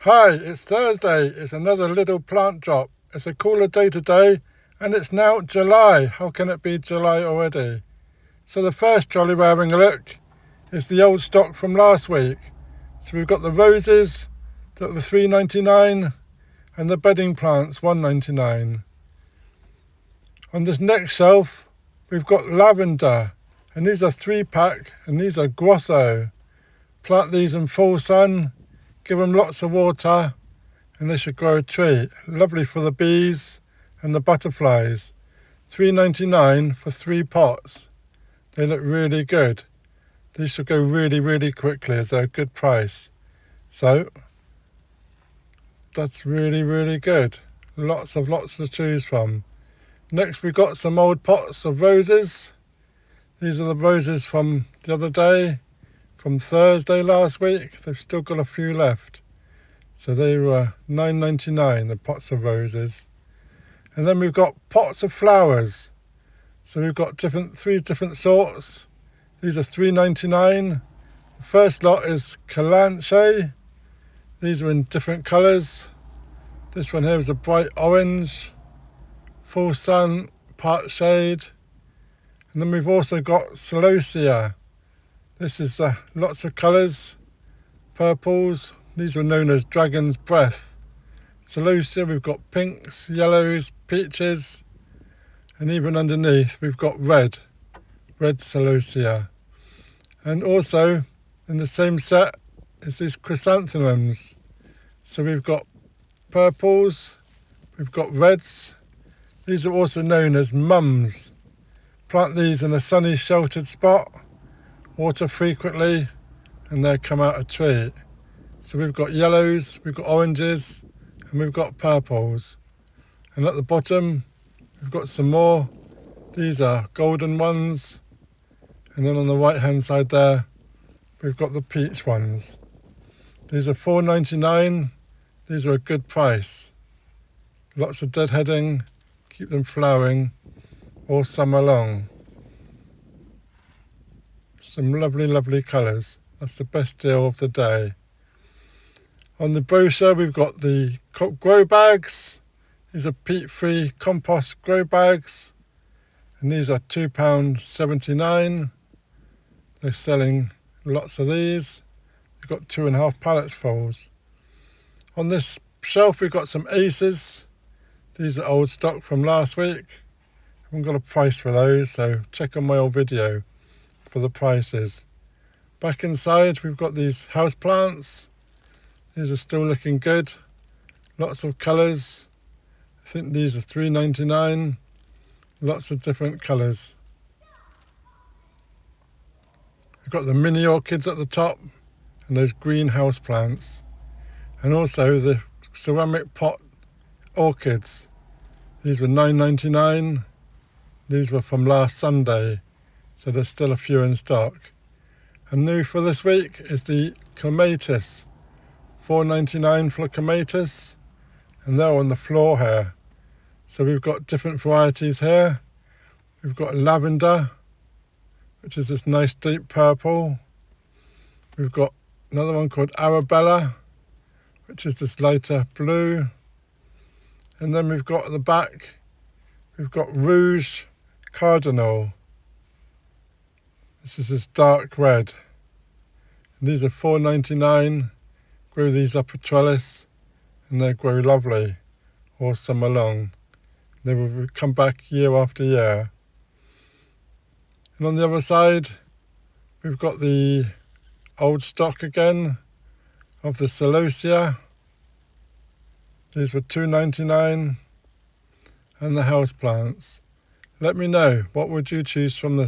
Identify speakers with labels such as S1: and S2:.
S1: Hi, it's Thursday. It's another Lidl Plant Drop. It's a cooler day today and it's now July. How can it be July already? So the first trolley we're having a look is the old stock from last week. So we've got the roses that were $3.99 and the bedding plants $1.99. On this next shelf we've got lavender, and these are 3-pack and these are grosso. Plant these in full sun, give them lots of water and they should grow a tree. Lovely for the bees and the butterflies. $3.99 for 3 pots. They look really good. These should go really quickly as they're a good price. So that's really good. Lots to choose from. Next we've got some old pots of roses. These are the roses from the other day, from Thursday last week. They've still got a few left. So they were $9.99, the pots of roses. And then we've got pots of flowers. So we've got 3 different sorts. These are $3.99. The first lot is Kalanchoe. These are in different colours. This one here is a bright orange, full sun, part shade. And then we've also got Celosia. This is lots of colours, purples. These are known as dragon's breath. Celosia, we've got pinks, yellows, peaches, and even underneath we've got red Celosia. And also in the same set is these chrysanthemums. So we've got purples, we've got reds. These are also known as mums. Plant these in a sunny sheltered spot, water frequently, and they'll come out a tree. So we've got yellows, we've got oranges, and we've got purples. And at the bottom we've got some more. These are golden ones, and then on the right hand side there we've got the peach ones. These are $4.99. These are a good price. Lots of deadheading, keep them flowering all summer long. Some lovely colours. That's the best deal of the day. On the brochure we've got the grow bags. These are peat-free compost grow bags, and these are £2.79. They're selling lots of these. We've got 2.5 pallets fulls. On this shelf we've got some Acers. These are old stock from last week. I haven't got a price for those, so check on my old video for the prices. Back inside we've got these houseplants. These are still looking good. Lots of colours. I think these are $3.99. Lots of different colours. We've got the mini orchids at the top and those green houseplants. And also the ceramic pot orchids. These were $9.99. These were from last Sunday, so there's still a few in stock. And new for this week is the Clematis. $4.99 for Clematis, and they're on the floor here. So we've got different varieties here. We've got lavender, which is this nice deep purple. We've got another one called Arabella, which is this lighter blue. And then we've got at the back, we've got Rouge Cardinal. This is this dark red. And these are $4.99. Grow these up a trellis and they grow lovely all summer long. They will come back year after year. And on the other side we've got the old stock again of the Celosia. These were $2.99, and the houseplants. Let me know, what would you choose from this?